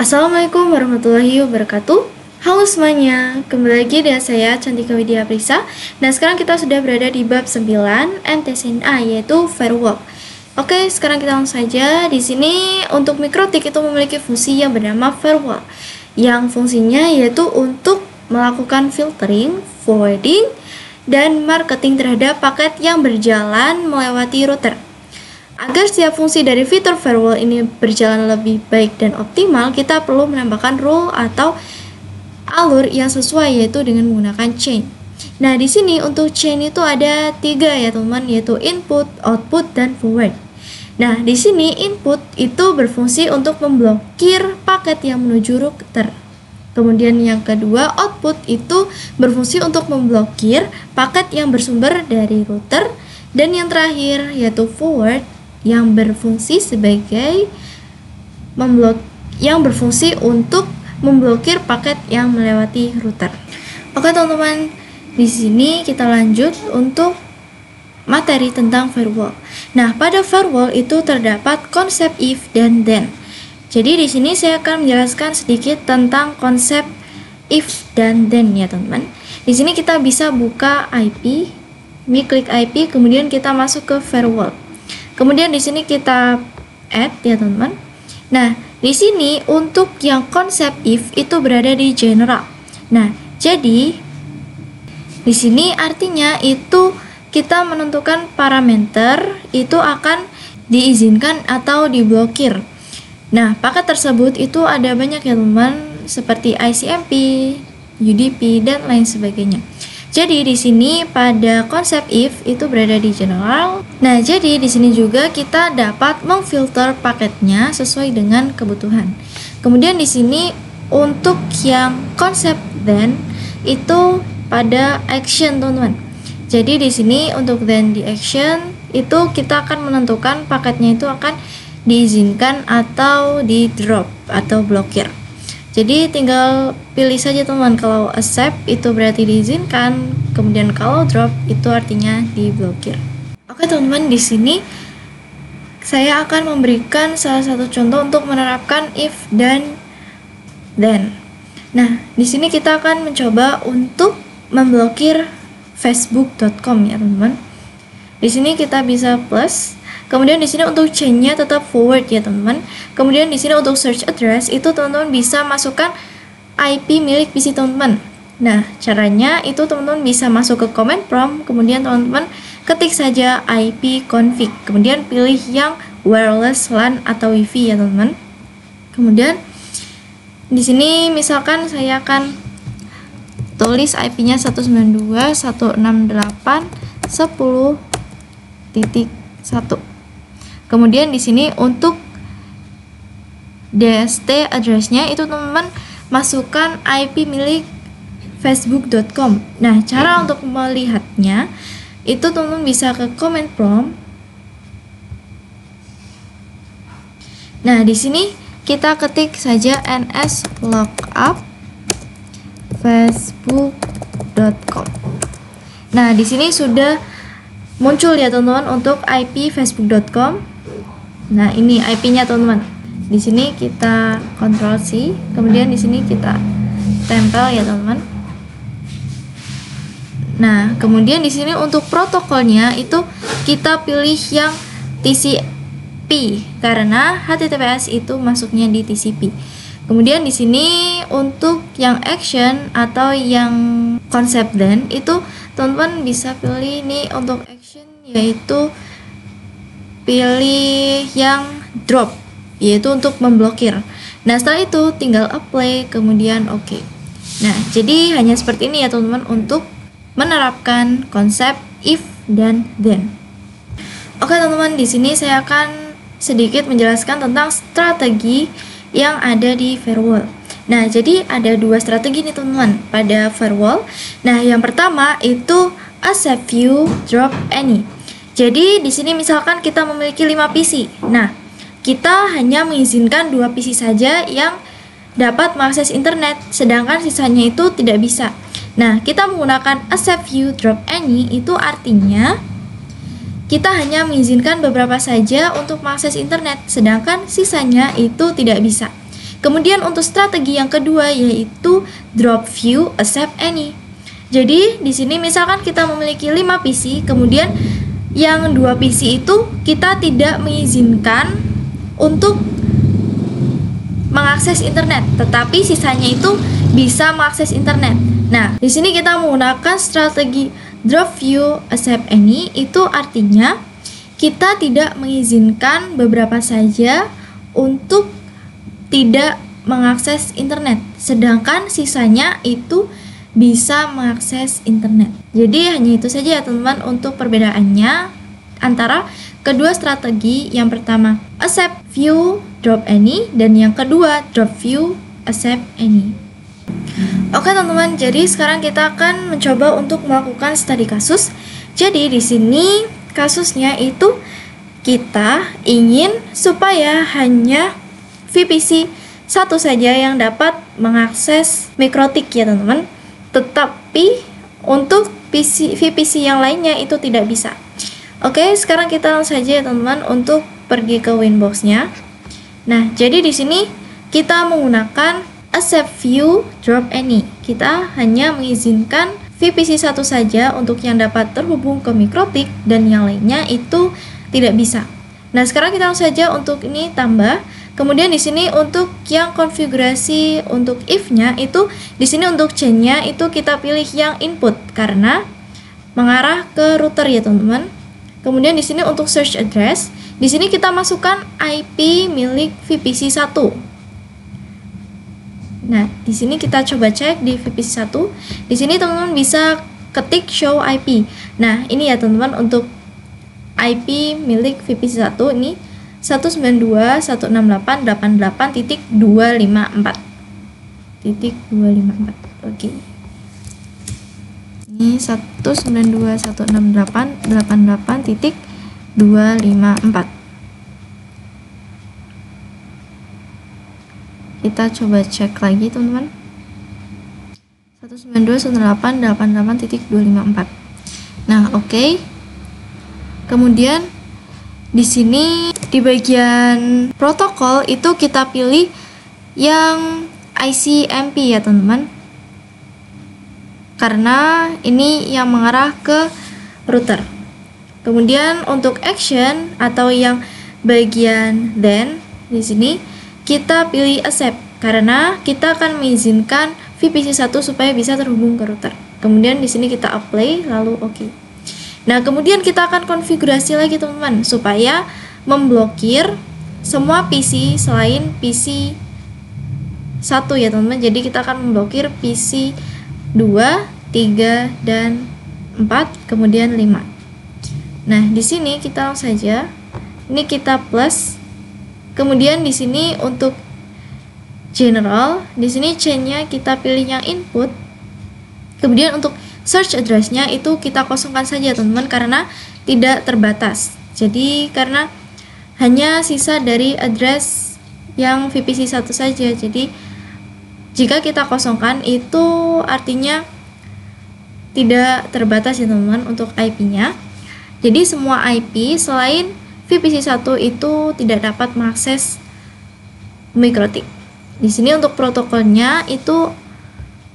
Assalamualaikum warahmatullahi wabarakatuh. Halo semuanya, kembali lagi dengan saya Cantika Widya Prisa. Nah, sekarang kita sudah berada di bab 9 MTSNA, yaitu firewall. Oke, sekarang kita langsung saja. Di sini untuk mikrotik itu memiliki fungsi yang bernama firewall, yang fungsinya yaitu untuk melakukan filtering, forwarding, dan marketing terhadap paket yang berjalan melewati router. Agar setiap fungsi dari fitur firewall ini berjalan lebih baik dan optimal, kita perlu menambahkan rule atau alur yang sesuai, yaitu dengan menggunakan chain. Nah, di sini untuk chain itu ada 3 ya teman-teman, yaitu input, output, dan forward. Nah, di sini input itu berfungsi untuk memblokir paket yang menuju router. Kemudian yang kedua, output itu berfungsi untuk memblokir paket yang bersumber dari router. Dan yang terakhir yaitu forward yang berfungsi sebagai untuk memblokir paket yang melewati router. Oke teman-teman, di sini kita lanjut untuk materi tentang firewall. Nah, pada firewall itu terdapat konsep if dan then. Jadi di sini saya akan menjelaskan sedikit tentang konsep if dan then ya teman-teman. Di sini kita bisa buka IP, klik IP, kemudian kita masuk ke firewall. Kemudian di sini kita add ya teman-teman. Nah, di sini untuk yang konsep if itu berada di general. Nah, jadi di sini artinya itu kita menentukan parameter itu akan diizinkan atau diblokir. Nah, paket tersebut itu ada banyak ya teman-teman, seperti ICMP, UDP, dan lain sebagainya. Jadi di sini pada konsep if itu berada di general. Nah, jadi di sini juga kita dapat memfilter paketnya sesuai dengan kebutuhan. Kemudian di sini untuk yang konsep then itu pada action teman-teman. Jadi di sini untuk then di action itu kita akan menentukan paketnya itu akan diizinkan atau di drop atau blokir. Jadi tinggal pilih saja teman, kalau accept itu berarti diizinkan, kemudian kalau drop itu artinya diblokir. Oke teman-teman, di sini saya akan memberikan salah satu contoh untuk menerapkan if dan then. Nah, di sini kita akan mencoba untuk memblokir facebook.com ya teman-teman. Di sini kita bisa plus. Kemudian di sini untuk chainnya tetap forward ya teman-teman. Kemudian di sini untuk search address itu teman-teman bisa masukkan IP milik PC teman-teman. Nah, caranya itu teman-teman bisa masuk ke command prompt, kemudian teman-teman ketik saja IP config, kemudian pilih yang wireless LAN atau WiFi ya teman-teman. Kemudian di sini misalkan saya akan tulis IP-nya 192.168.10.1. Kemudian di sini untuk DST address-nya itu teman-teman masukkan IP milik facebook.com. Nah, cara untuk melihatnya itu teman-teman bisa ke command prompt. Nah, di sini kita ketik saja nslookup facebook.com. Nah, di sini sudah muncul ya teman-teman untuk IP facebook.com. Nah, ini IP-nya teman-teman. Di sini kita Ctrl C, kemudian di sini kita tempel ya teman-teman. Nah, kemudian di sini untuk protokolnya itu kita pilih yang TCP karena HTTPS itu masuknya di TCP. Kemudian di sini untuk yang action atau yang konsep then itu teman-teman bisa pilih ini untuk action, yaitu pilih yang drop, yaitu untuk memblokir. Nah, setelah itu tinggal apply, kemudian oke. Nah, jadi hanya seperti ini ya teman-teman untuk menerapkan konsep if dan then. Oke teman-teman, di sini saya akan sedikit menjelaskan tentang strategi yang ada di firewall. Nah, jadi ada 2 strategi nih teman-teman pada firewall. Nah, yang pertama itu accept few, drop any. Jadi di sini misalkan kita memiliki 5 PC. Nah, kita hanya mengizinkan 2 PC saja yang dapat mengakses internet, sedangkan sisanya itu tidak bisa. Nah, kita menggunakan accept few, drop any itu artinya kita hanya mengizinkan beberapa saja untuk mengakses internet, sedangkan sisanya itu tidak bisa. Kemudian untuk strategi yang kedua yaitu drop few, accept any. Jadi di sini misalkan kita memiliki 5 PC, kemudian yang 2 PC itu kita tidak mengizinkan untuk mengakses internet, tetapi sisanya itu bisa mengakses internet. Nah, di sini kita menggunakan strategi drop few, accept any, itu artinya kita tidak mengizinkan beberapa saja untuk tidak mengakses internet, sedangkan sisanya itu bisa mengakses internet. Jadi hanya itu saja ya teman-teman untuk perbedaannya antara kedua strategi. Yang pertama accept few, drop any, dan yang kedua drop few, accept any. Oke teman-teman, jadi sekarang kita akan mencoba untuk melakukan studi kasus. Jadi di sini kasusnya itu kita ingin supaya hanya VPC satu saja yang dapat mengakses mikrotik ya teman-teman, tetapi untuk VPC yang lainnya itu tidak bisa. Oke, sekarang kita langsung saja ya teman-teman untuk pergi ke Winbox-nya. Nah, jadi di sini kita menggunakan accept few, drop any. Kita hanya mengizinkan VPC satu saja untuk yang dapat terhubung ke mikrotik, dan yang lainnya itu tidak bisa. Nah, sekarang kita langsung saja untuk ini tambah. Kemudian di sini untuk yang konfigurasi untuk if-nya itu di sini untuk chain-nya itu kita pilih yang input karena mengarah ke router ya teman-teman. Kemudian di sini untuk search address, di sini kita masukkan IP milik VPC 1. Nah, di sini kita coba cek di VPC 1. Di sini teman-teman bisa ketik show IP. Nah, ini ya teman-teman untuk IP milik VPC 1 ini 192.168.254. Oke. Ini 192.168.254. Kita coba cek lagi teman-teman. 192.168.254. Nah, oke. Kemudian di sini di bagian protokol itu kita pilih yang ICMP ya teman-teman, karena ini yang mengarah ke router. Kemudian untuk action atau yang bagian then di sini kita pilih accept karena kita akan mengizinkan VPC 1 supaya bisa terhubung ke router. Kemudian di sini kita apply lalu oke. Nah, kemudian kita akan konfigurasi lagi teman-teman supaya memblokir semua PC selain PC 1 ya teman-teman. Jadi kita akan memblokir PC 2, 3, dan 4, kemudian 5. Nah, di sini kita langsung saja ini kita plus. Kemudian di sini untuk general, di sini chain-nya kita pilih yang input. Kemudian untuk search address-nya itu kita kosongkan saja teman-teman karena tidak terbatas. Jadi karena hanya sisa dari address yang VPC 1 saja. Jadi jika kita kosongkan itu artinya tidak terbatas ya teman-teman untuk IP-nya. Jadi semua IP selain VPC 1 itu tidak dapat mengakses mikrotik. Di sini untuk protokolnya itu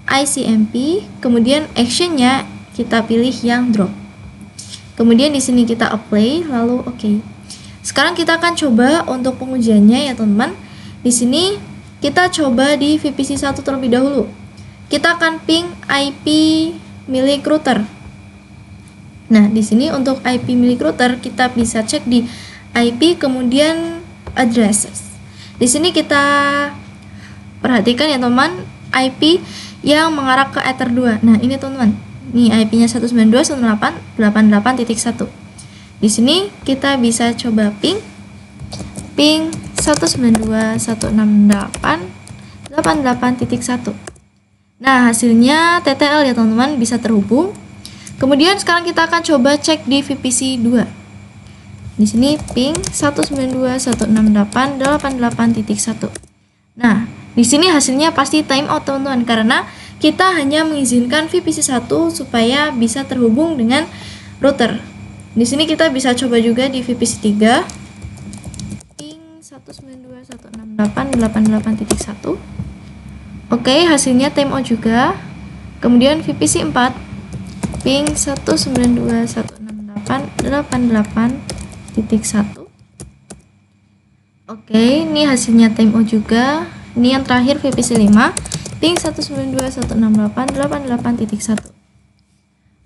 ICMP, kemudian actionnya kita pilih yang drop. Kemudian di sini kita apply lalu oke. Sekarang kita akan coba untuk pengujiannya ya teman-teman. Di sini kita coba di VPC 1 terlebih dahulu. Kita akan ping IP milik router. Nah, di sini untuk IP milik router kita bisa cek di IP kemudian addresses. Di sini kita perhatikan ya teman, IP yang mengarah ke Ether 2. Nah, ini teman-teman. Ini IP-nya 192.168.1. Di sini kita bisa coba ping 192.168.88.1. Nah, hasilnya TTL ya teman-teman, bisa terhubung. Kemudian sekarang kita akan coba cek di VPC 2. Di sini ping 192.168.88.1. Nah, di sini hasilnya pasti timeout teman-teman karena kita hanya mengizinkan VPC 1 supaya bisa terhubung dengan router. Di sini kita bisa coba juga di VPC 3 ping 192.168.88.1. 192.168.88.1. Oke, hasilnya TMO juga. Kemudian VPC 4 ping 192.168.88.1. Oke, ini hasilnya TMO juga. Ini yang terakhir VPC 5 ping 192.168.88.1.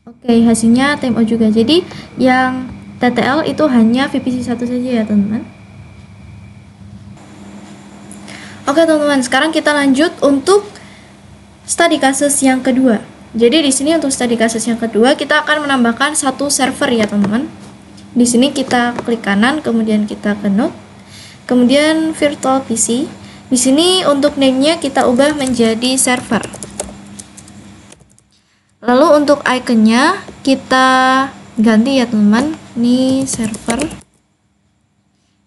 Oke, hasilnya TMO juga. Jadi yang TTL itu hanya VPC 1 saja ya teman-teman. Oke teman-teman, sekarang kita lanjut untuk study kasus yang kedua. Jadi di sini untuk study kasus yang kedua kita akan menambahkan satu server ya teman-teman. Di sini kita klik kanan, kemudian kita ke node, kemudian virtual PC. Di sini untuk name-nya kita ubah menjadi server. Lalu untuk iconnya kita ganti ya teman-teman. Ini server.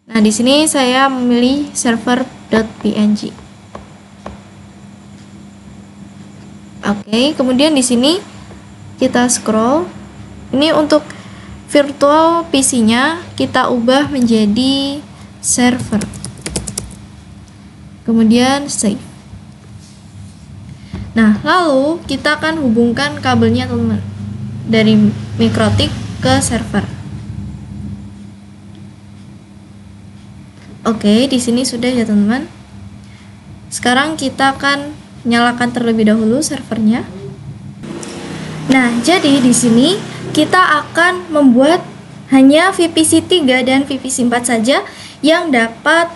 Nah, di sini saya memilih server.png. Oke, kemudian di sini kita scroll. Ini untuk virtual PC-nya kita ubah menjadi server. Kemudian save. Nah, lalu kita akan hubungkan kabelnya teman-teman dari MikroTik ke server. Oke, di sini sudah ya teman-teman. Sekarang kita akan nyalakan terlebih dahulu servernya. Nah, jadi di sini kita akan membuat hanya VPC 3 dan VPC 4 saja yang dapat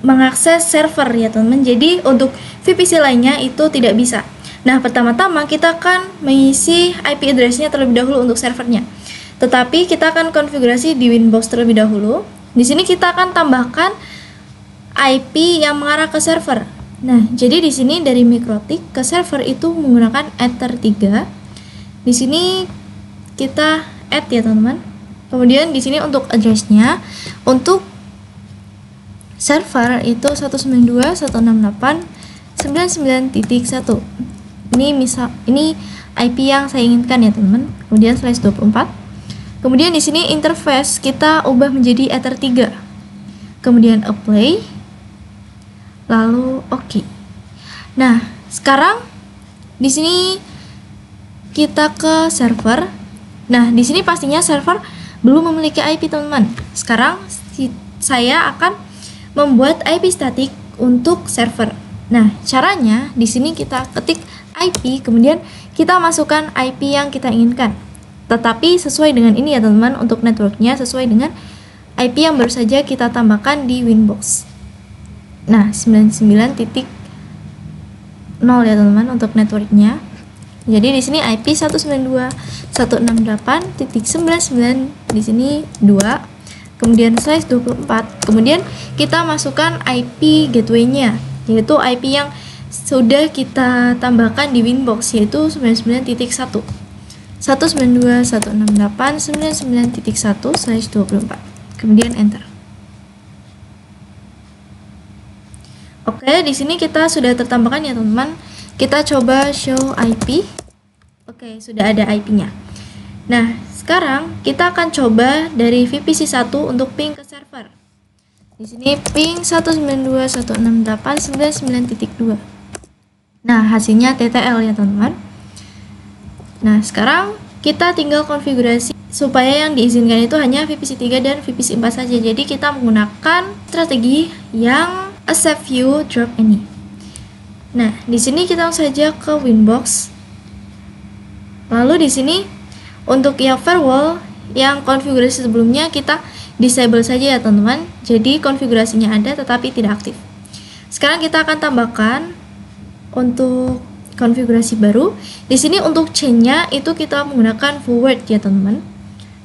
mengakses server ya teman-teman. Jadi untuk VPC lainnya itu tidak bisa. Nah, pertama-tama kita akan mengisi IP address-nya terlebih dahulu untuk servernya. Tetapi kita akan konfigurasi di Winbox terlebih dahulu. Di sini kita akan tambahkan IP yang mengarah ke server. Nah, jadi di sini dari MikroTik ke server itu menggunakan Ether 3. Di sini kita add ya teman-teman. Kemudian di sini untuk address-nya untuk server itu 192.168.99.1. Ini IP yang saya inginkan ya teman-teman. Kemudian /24. Kemudian di sini interface kita ubah menjadi Ether 3. Kemudian apply. Lalu oke. Nah, sekarang di sini kita ke server. Nah, di sini pastinya server belum memiliki IP teman-teman. Sekarang saya akan membuat IP statik untuk server. Nah, caranya di sini kita ketik IP, kemudian kita masukkan IP yang kita inginkan. Tetapi sesuai dengan ini ya teman-teman, untuk networknya sesuai dengan IP yang baru saja kita tambahkan di Winbox. Nah, 99.0 ya teman-teman untuk networknya. Jadi di sini IP 192.168.99, di sini 2. Kemudian /24. Kemudian kita masukkan IP gateway-nya, yaitu IP yang sudah kita tambahkan di Winbox, yaitu 99.1. 192.168.99.1/24. Kemudian enter. Oke, di sini kita sudah tertambahkan ya teman-teman. Kita coba show IP. Oke, sudah ada IP-nya. Nah, sekarang kita akan coba dari VPC 1 untuk ping ke server. Di sini ping 192.168.99.2. Nah, hasilnya TTL ya teman-teman. Nah, sekarang kita tinggal konfigurasi supaya yang diizinkan itu hanya VPC 3 dan VPC 4 saja. Jadi kita menggunakan strategi yang accept view drop any. Nah, di sini kita langsung saja ke Winbox. Lalu di sini untuk yang firewall yang konfigurasi sebelumnya kita disable saja ya teman-teman. Jadi konfigurasinya ada tetapi tidak aktif. Sekarang kita akan tambahkan untuk konfigurasi baru. Di sini untuk chain-nya itu kita menggunakan forward ya teman-teman.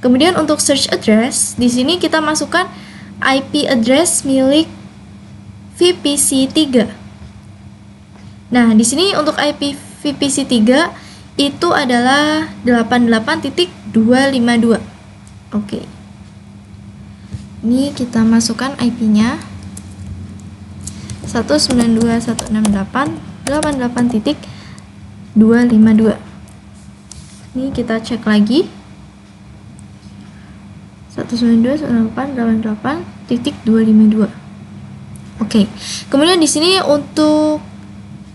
Kemudian untuk search address, di sini kita masukkan IP address milik VPC 3. Nah, di sini untuk IP VPC 3 itu adalah 88.252. Oke. Ini kita masukkan IP-nya 192.168.88.252. Ini kita cek lagi. 192.168.88.252. Oke. Kemudian di sini untuk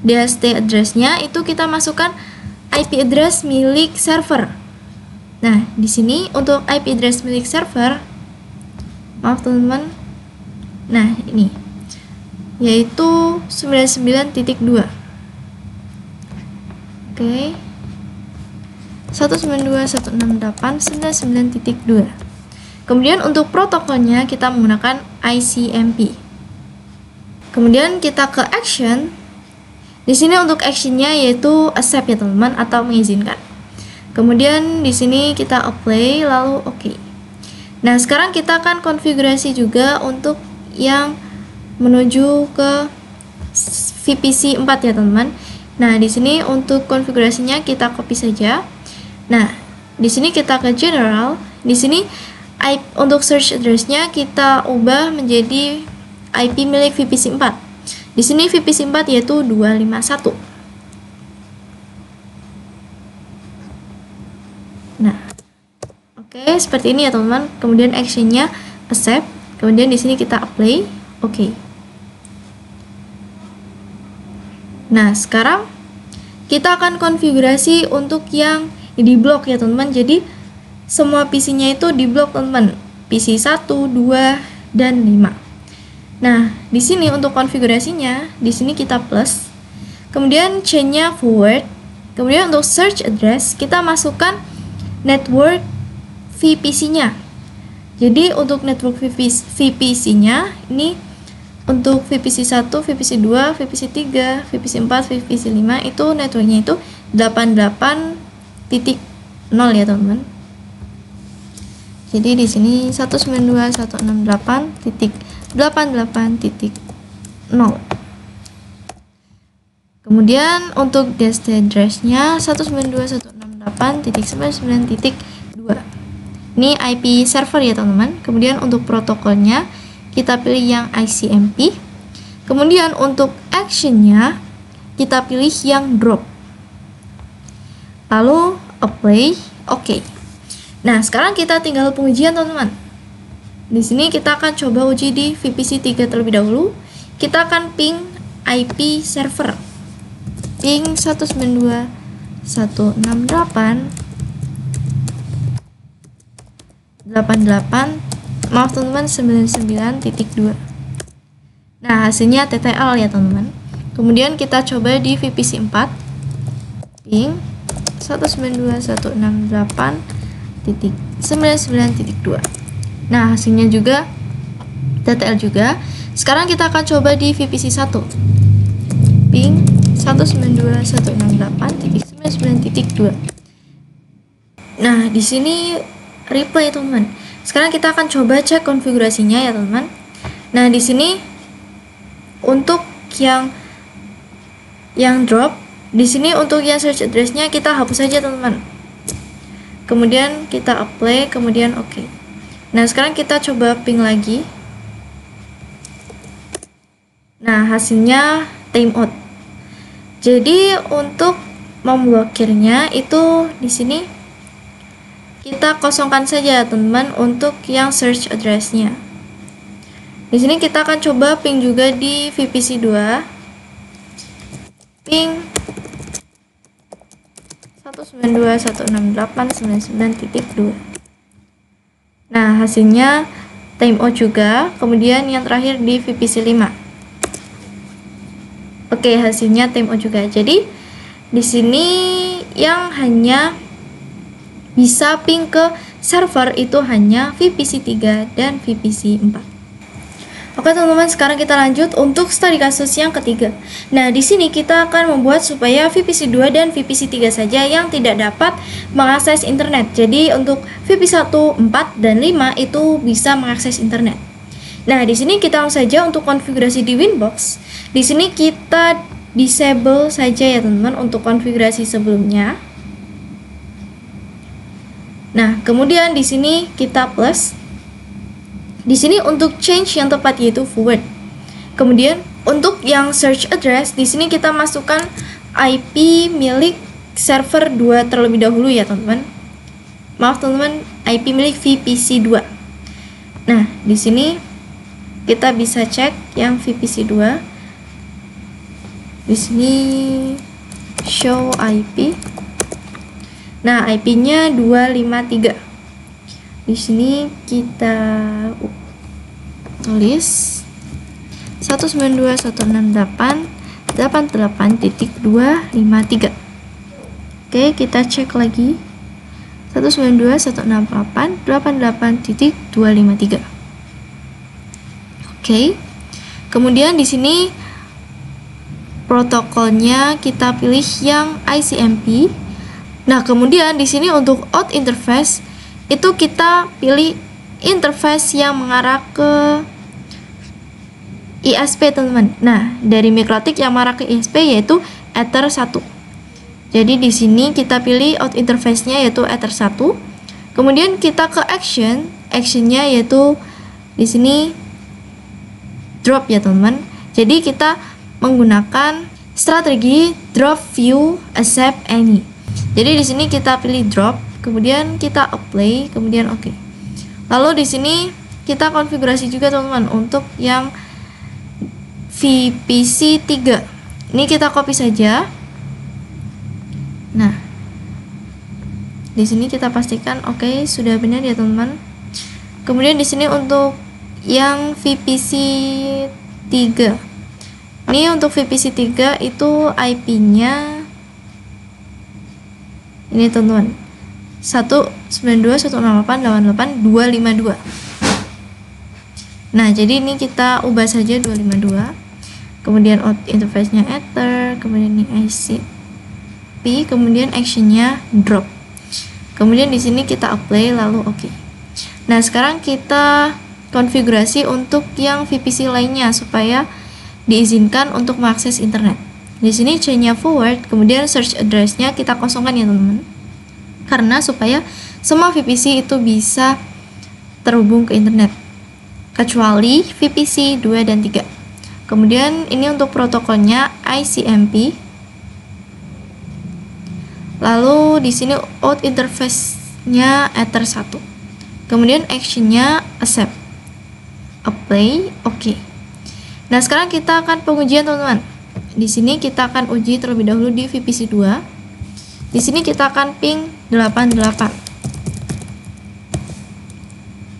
DHT address-nya itu kita masukkan IP address milik server. Nah, di sini untuk IP address milik server, maaf teman-teman. Nah, ini yaitu 99.2. Oke. 192.168.99.2. Kemudian untuk protokolnya kita menggunakan ICMP. Kemudian kita ke action. Di sini untuk actionnya yaitu accept ya teman-teman, atau mengizinkan. Kemudian di sini kita apply lalu oke. Nah, sekarang kita akan konfigurasi juga untuk yang menuju ke VPC 4 ya teman-teman. Nah, di sini untuk konfigurasinya kita copy saja. Nah, di sini kita ke general. Di sini untuk search address-nya kita ubah menjadi IP milik VPC 4. Di sini VPC 4 yaitu 251. Nah, oke, seperti ini ya teman-teman. Kemudian action-nya accept. Kemudian di sini kita apply, oke. Nah, sekarang kita akan konfigurasi untuk yang di blok ya teman-teman. Jadi semua PC-nya itu di blok teman-teman. PC 1, 2, dan 5. Nah, di sini untuk konfigurasinya, di sini kita plus. Kemudian chain-nya forward. Kemudian untuk search address kita masukkan network VPC-nya. Jadi untuk network VPC-nya ini untuk VPC 1, VPC 2, VPC 3, VPC 4, VPC 5 itu networknya itu 88.0 ya teman-teman. Jadi di sini 192.168.88.0. Kemudian untuk DHT address-nya 192.168.99.2. Ini IP server ya teman-teman. Kemudian untuk protokolnya kita pilih yang ICMP. Kemudian untuk action-nya kita pilih yang drop. Lalu apply, oke. Nah, sekarang kita tinggal pengujian teman-teman. Di sini kita akan coba uji di VPC 3 terlebih dahulu. Kita akan ping IP server. Ping 99.168.99.2. Nah, hasilnya TTL ya teman-teman. Kemudian kita coba di VPC 4. Ping 192.168.99.2. Nah, hasilnya juga TTL juga. Sekarang kita akan coba di VPC 1. Ping 192.168.99.2. Nah, di sini replay teman-teman. Sekarang kita akan coba cek konfigurasinya ya teman-teman. Nah, di sini untuk yang drop, di sini untuk yang search address-nya kita hapus saja teman-teman. Kemudian kita apply, kemudian oke. Nah, sekarang kita coba ping lagi. Nah, hasilnya timeout. Jadi untuk memblokirnya itu di sini kita kosongkan saja teman-teman untuk yang search address-nya. Di sini kita akan coba ping juga di VPC 2. Ping 192.168.99.2. Nah, hasilnya timeout juga. Kemudian yang terakhir di VPC 5. Oke, hasilnya timeout juga. Jadi di sini yang hanya bisa ping ke server itu hanya VPC 3 dan VPC 4. Oke teman-teman, sekarang kita lanjut untuk studi kasus yang ketiga. Nah, di sini kita akan membuat supaya VPC 2 dan VPC 3 saja yang tidak dapat mengakses internet. Jadi untuk VPC 1, 4, dan 5 itu bisa mengakses internet. Nah, di sini kita langsung saja untuk konfigurasi di Winbox. Di sini kita disable saja ya teman-teman untuk konfigurasi sebelumnya. Nah, kemudian di sini kita plus. Di sini untuk change yang tepat yaitu forward. Kemudian untuk yang search address di sini kita masukkan IP milik server 2 terlebih dahulu ya teman-teman. Maaf teman-teman, IP milik VPC 2. Nah, di sini kita bisa cek yang VPC 2. Di sini show IP. Nah, IP-nya 253. Di sini kita tulis 192.168.88.253. Oke, kita cek lagi 192.168.88.253. Oke. Kemudian di sini protokolnya kita pilih yang ICMP. Nah, kemudian di sini untuk out interface itu kita pilih interface yang mengarah ke ISP, teman-teman. Nah, dari MikroTik yang mengarah ke ISP yaitu Ether 1. Jadi di sini kita pilih out interface-nya yaitu Ether 1. Kemudian kita ke actionnya yaitu di sini drop ya, teman-teman. Jadi kita menggunakan strategi drop view accept any. Jadi di sini kita pilih drop, kemudian kita apply, kemudian oke. Lalu di sini kita konfigurasi juga, teman-teman, untuk yang VPC 3. Ini kita copy saja. Nah, di sini kita pastikan oke, sudah benar ya, teman-teman. Kemudian di sini untuk yang VPC 3. Ini untuk VPC 3 itu IP-nya ini, teman-teman. 192.168.88.252. Nah, jadi ini kita ubah saja 252. Kemudian out interface-nya Ether, kemudian ini ICP, kemudian action-nya drop. Kemudian di sini kita apply lalu oke. Nah, sekarang kita konfigurasi untuk yang VPC lainnya supaya diizinkan untuk mengakses internet. Di sini chain-nya forward, kemudian search address-nya kita kosongkan ya, teman-teman. Karena supaya semua VPC itu bisa terhubung ke internet kecuali VPC 2 dan 3. Kemudian ini untuk protokolnya ICMP. Lalu di sini out interface-nya Ether 1. Kemudian action-nya accept. Apply, oke. Nah, sekarang kita akan pengujian, teman-teman. Di sini kita akan uji terlebih dahulu di VPC 2. Di sini kita akan ping 88.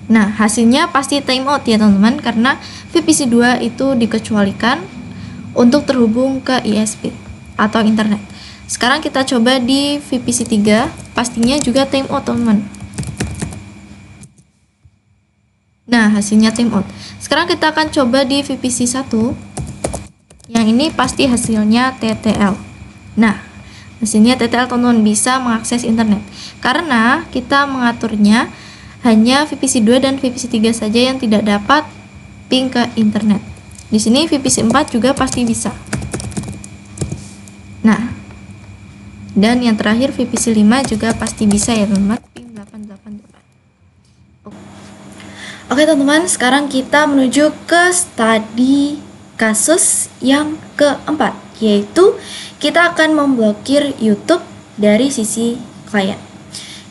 Nah, hasilnya pasti timeout ya, teman-teman, karena VPC 2 itu dikecualikan untuk terhubung ke ISP atau internet. Sekarang kita coba di VPC 3, pastinya juga timeout, teman-teman. Nah, hasilnya timeout. Sekarang kita akan coba di VPC 1. Yang ini pasti hasilnya TTL. Nah, hasilnya TTL, teman-teman, bisa mengakses internet. Karena kita mengaturnya hanya VPC 2 dan VPC 3 saja yang tidak dapat ping ke internet. Di sini VPC 4 juga pasti bisa. Nah, dan yang terakhir VPC 5 juga pasti bisa ya, teman-teman, ping 888. Oke, teman-teman, sekarang kita menuju ke studi kasus yang keempat, yaitu kita akan memblokir YouTube dari sisi klien.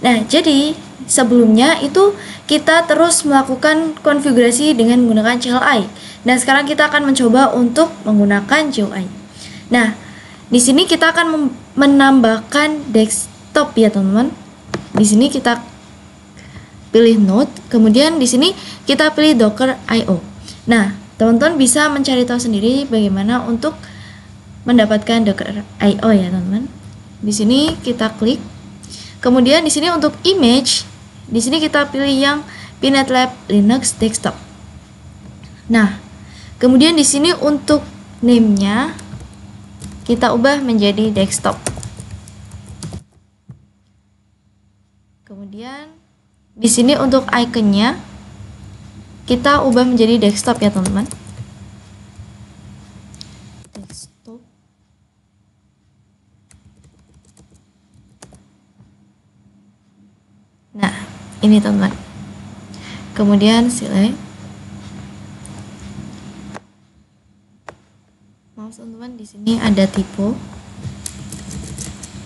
Nah, jadi sebelumnya itu kita terus melakukan konfigurasi dengan menggunakan CLI. Nah, sekarang kita akan mencoba untuk menggunakan GUI. Nah, di sini kita akan menambahkan desktop ya, teman-teman. Di sini kita pilih Node, kemudian di sini kita pilih Docker IO. Nah, teman-teman bisa mencari tahu sendiri bagaimana untuk mendapatkan Docker IO ya, teman-teman. Di sini kita klik. Kemudian di sini untuk image, di sini kita pilih yang PNetLab Linux Desktop. Nah, kemudian di sini untuk name-nya kita ubah menjadi desktop. Kemudian di sini untuk ikonnya kita ubah menjadi desktop ya, teman-teman. Desktop. Nah, ini, teman-teman. Kemudian select. Maaf, teman-teman, di sini ada tipe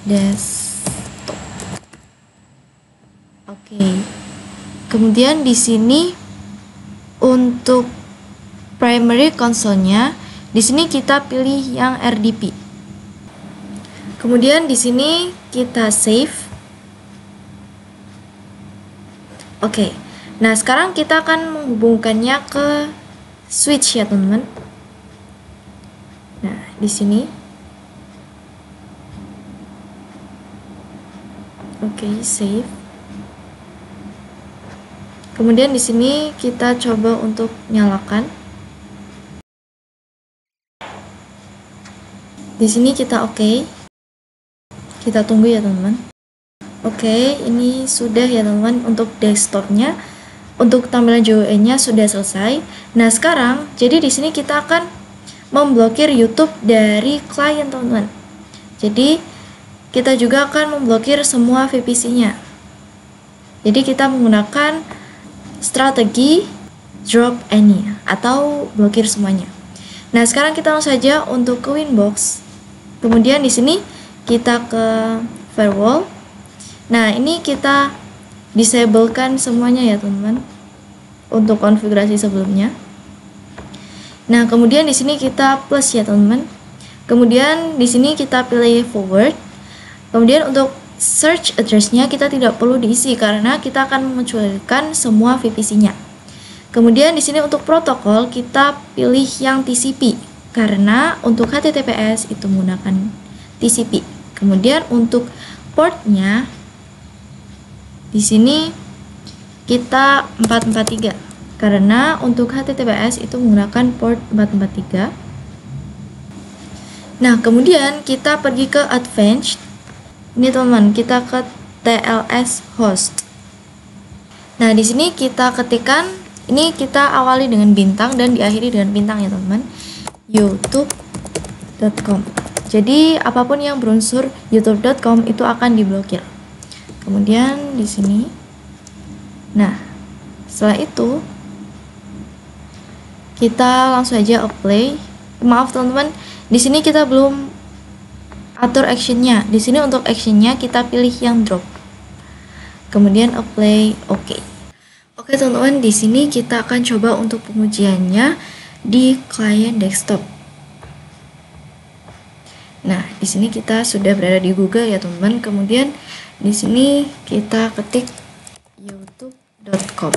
desktop. Oke. Kemudian di sini untuk primary console-nya, di sini kita pilih yang RDP. Kemudian di sini kita save. Oke. Nah, sekarang kita akan menghubungkannya ke switch ya, teman-teman. Nah, di sini. Oke, save. Kemudian di sini kita coba untuk nyalakan. Di sini kita oke. Kita tunggu ya, teman-teman. Oke, ini sudah ya, teman-teman, untuk desktopnya. Untuk tampilan GUI-nya sudah selesai. Nah, sekarang jadi di sini kita akan memblokir YouTube dari klien, teman-teman. Jadi kita juga akan memblokir semua VPC-nya. Jadi kita menggunakan strategi drop any atau blokir semuanya. Nah, sekarang kita langsung saja untuk ke Winbox. Kemudian di sini kita ke firewall. Nah, ini kita disablekan semuanya ya, teman-teman, untuk konfigurasi sebelumnya. Nah, kemudian di sini kita plus ya, teman-teman. Kemudian di sini kita pilih forward. Kemudian untuk search address-nya kita tidak perlu diisi karena kita akan mengecualikan semua VPC-nya. Kemudian di sini untuk protokol kita pilih yang TCP karena untuk HTTPS itu menggunakan TCP. Kemudian untuk portnya di sini kita 443 karena untuk HTTPS itu menggunakan port 443. Nah, kemudian kita pergi ke advanced. Ini, teman-teman, kita ke TLS host. Nah, di sini kita ketikkan, ini kita awali dengan bintang dan diakhiri dengan bintang ya, teman-teman. youtube.com. Jadi apapun yang berunsur youtube.com itu akan diblokir. Kemudian di sini. Nah, setelah itu kita langsung aja apply. Maaf, teman-teman, di sini kita belum atur actionnya. Di sini untuk actionnya kita pilih yang drop. Kemudian apply, oke. Oke, teman-teman, di sini kita akan coba untuk pengujiannya di klien desktop. Nah, di sini kita sudah berada di Google ya, teman-teman. Kemudian di sini kita ketik youtube.com.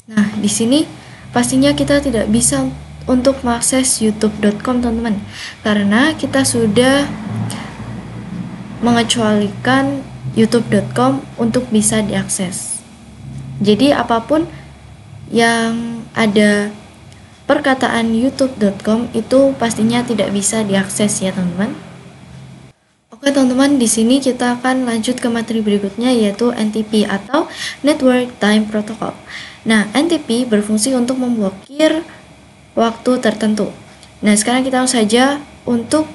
Nah, di sini pastinya kita tidak bisa untuk mengakses youtube.com, teman-teman, karena kita sudah mengecualikan youtube.com untuk bisa diakses. Jadi apapun yang ada perkataan youtube.com itu pastinya tidak bisa diakses ya, teman-teman. Oke, teman-teman, di sini kita akan lanjut ke materi berikutnya, yaitu NTP atau Network Time Protocol. Nah, NTP berfungsi untuk memblokir waktu tertentu. Nah, sekarang kita langsung saja untuk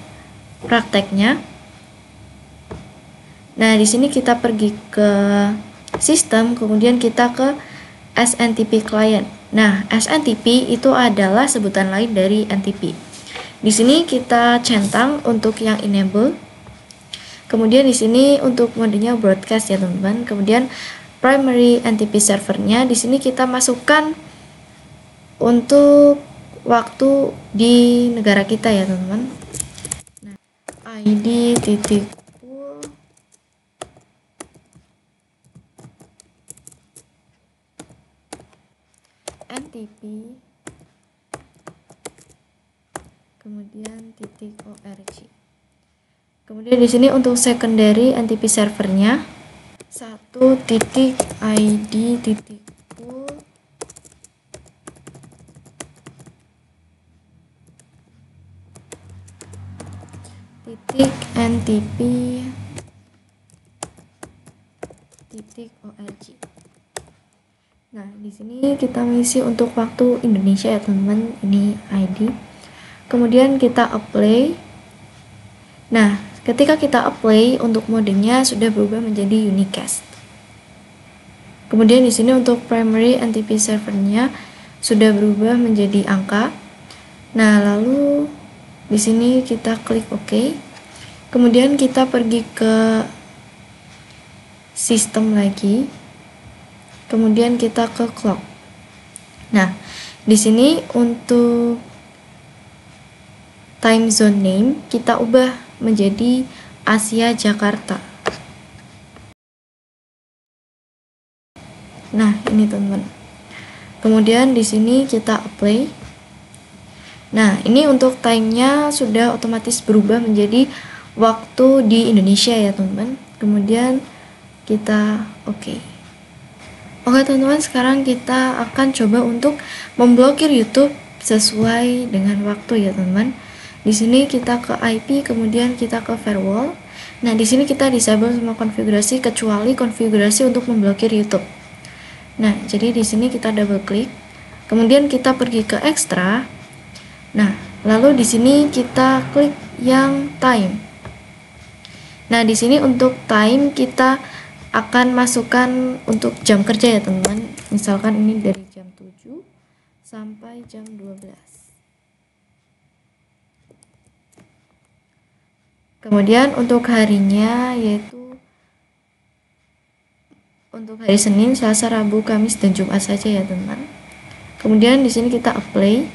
prakteknya. Nah, di sini kita pergi ke sistem, kemudian kita ke SNTP client. Nah, SNTP itu adalah sebutan lain dari NTP. Di sini kita centang untuk yang enable. Kemudian di sini untuk modenya broadcast ya, teman-teman. Kemudian primary NTP servernya di sini kita masukkan untuk waktu di negara kita ya, teman-teman. Nah, ID titik NTP kemudian .org. Kemudian di sini untuk secondary NTP servernya 1.id.pool .ntp.org. Nah, di sini kita mengisi untuk waktu Indonesia ya, teman-teman. Ini ID. Kemudian kita apply. Nah, ketika kita apply, untuk modenya sudah berubah menjadi unicast. Kemudian di sini untuk primary NTP servernya sudah berubah menjadi angka. Nah, lalu di sini kita klik OK. Kemudian kita pergi ke sistem lagi. Kemudian kita ke clock. Nah, di sini untuk time zone name kita ubah menjadi Asia Jakarta. Nah, ini teman-teman. Kemudian di sini kita apply. Nah, ini untuk time-nya sudah otomatis berubah menjadi waktu di Indonesia ya, teman-teman. Kemudian kita oke. Oke, teman-teman, sekarang kita akan coba untuk memblokir YouTube sesuai dengan waktu ya, teman-teman. Di sini kita ke IP, kemudian kita ke firewall. Nah, di sini kita disable semua konfigurasi kecuali konfigurasi untuk memblokir YouTube. Nah, jadi di sini kita double klik. Kemudian kita pergi ke extra. Nah, lalu di sini kita klik yang time. Nah, di sini untuk time kita akan masukkan untuk jam kerja ya, teman-teman. Misalkan ini dari jam 7 sampai jam 12. Kemudian untuk harinya yaitu untuk hari Senin, Selasa, Rabu, Kamis, dan Jumat saja ya, teman-teman. Kemudian di sini kita apply.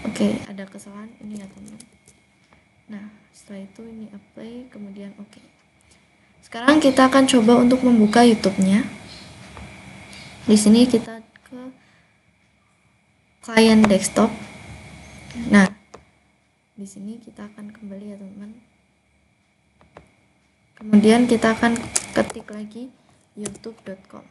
Oke, ada kesalahan ini ya, teman-teman. Nah, setelah itu ini apply, kemudian oke. Sekarang kita akan coba untuk membuka YouTube-nya. Di sini kita ke client desktop. Nah, di sini kita akan kembali ya, teman-teman. Kemudian kita akan ketik lagi youtube.com.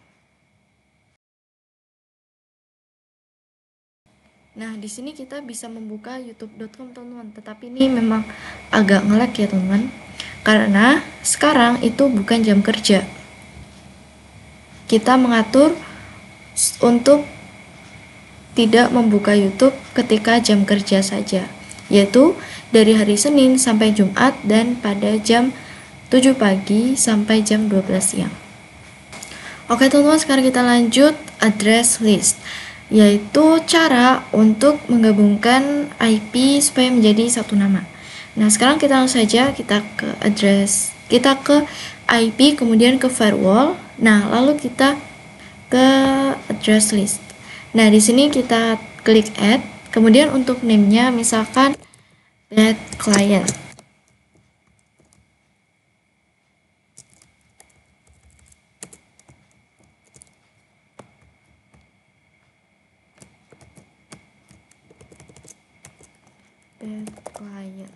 Nah, di sini kita bisa membuka youtube.com, teman-teman. Tetapi ini memang agak nge-lag ya, teman-teman. Karena sekarang itu bukan jam kerja. Kita mengatur untuk tidak membuka YouTube ketika jam kerja saja, yaitu dari hari Senin sampai Jumat dan pada jam 7 pagi sampai jam 12 siang. Oke, teman-teman, sekarang kita lanjut address list, yaitu cara untuk menggabungkan IP supaya menjadi satu nama. Nah, sekarang kita langsung saja kita ke IP, kemudian ke firewall. Nah, lalu kita ke address list. Nah, di sini kita klik add, kemudian untuk name-nya misalkan bad client. Bad client.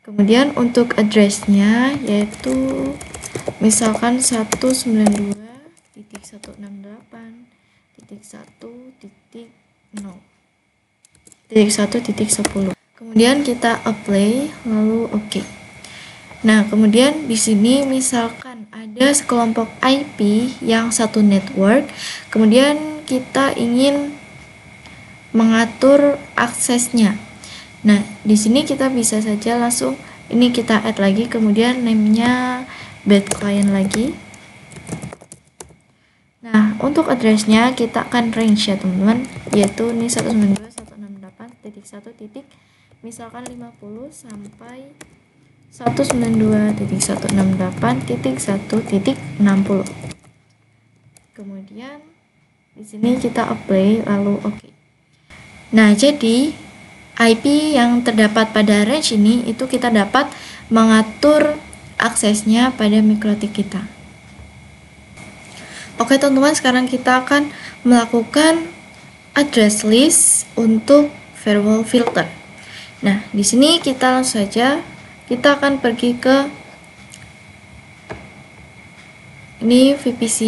Kemudian untuk address-nya yaitu misalkan 192.168.1.0.1.10. Kemudian kita apply lalu oke. Nah, kemudian di sini misalkan ada sekelompok IP yang satu network, kemudian kita ingin mengatur aksesnya. Nah, di sini kita bisa saja langsung ini kita add lagi, kemudian name-nya bad client lagi. Nah, untuk address-nya kita akan range ya, teman-teman, yaitu ini 192.168.1. misalkan 50 sampai 192.168.1.60. Kemudian di sini kita apply lalu oke. Nah, jadi IP yang terdapat pada range ini itu kita dapat mengatur aksesnya pada MikroTik kita. Oke, teman-teman, sekarang kita akan melakukan address list untuk firewall filter. Nah, di sini kita langsung saja kita akan pergi ke ini VPC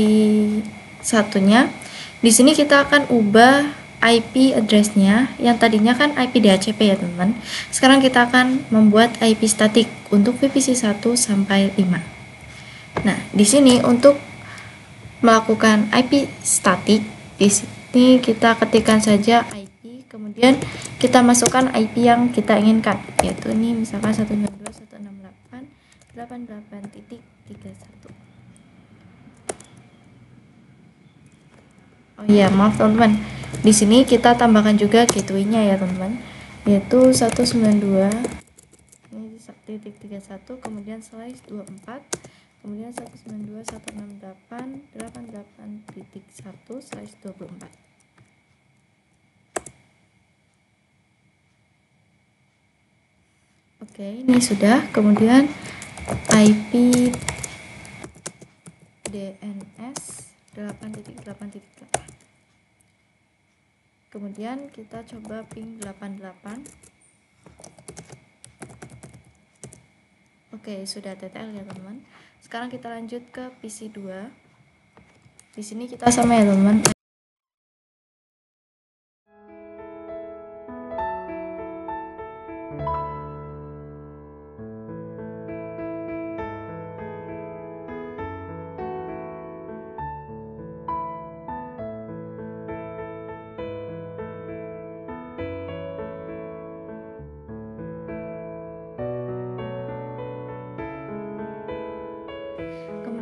satunya. Di sini kita akan ubah IP address-nya yang tadinya kan IP DHCP ya, teman-teman. Sekarang kita akan membuat IP statik untuk VPC 1 sampai 5. Nah, di sini untuk melakukan IP statik, di sini kita ketikkan saja IP, kemudian kita masukkan IP yang kita inginkan, yaitu ini misalkan 192.168.88.31. Oh iya, maaf teman-teman. Di sini kita tambahkan juga gateway-nya ya, teman-teman. yaitu 192 ini titik 31, kemudian slash 24, kemudian 192.168.88.1 slash 24. Oke, ini sudah. Kemudian IP DNS 8.8.8. Kemudian kita coba ping 88. Oke, sudah TTL ya teman-teman. Sekarang kita lanjut ke PC 2. Di sini kita sama ya teman-teman.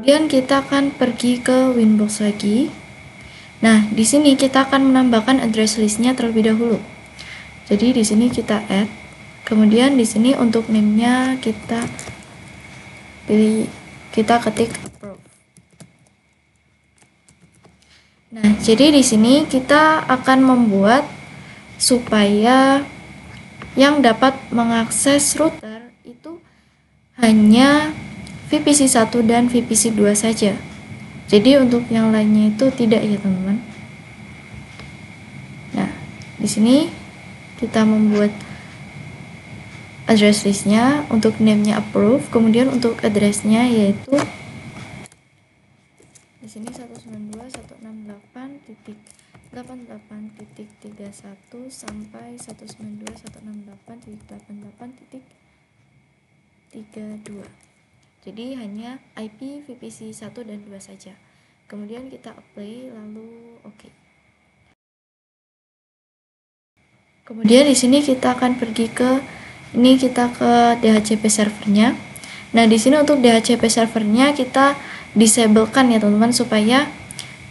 Kemudian kita akan pergi ke Winbox lagi. Nah, di sini kita akan menambahkan address listnya terlebih dahulu. Jadi di sini kita add. Kemudian di sini untuk name-nya kita pilih, kita ketik approve. Nah, jadi di sini kita akan membuat supaya yang dapat mengakses router itu hanya VPC 1 dan VPC 2 saja. Jadi untuk yang lainnya itu tidak ya teman-teman. Nah, di sini kita membuat address listnya, untuk name-nya approve, kemudian untuk address-nya yaitu di sini 192.168.88.31 sampai 192.168.88.32. Jadi hanya IP VPC 1 dan 2 saja. Kemudian kita apply lalu oke. Kemudian di sini kita akan pergi ke kita ke DHCP servernya. Nah, di sini untuk DHCP servernya kita disablekan ya teman-teman supaya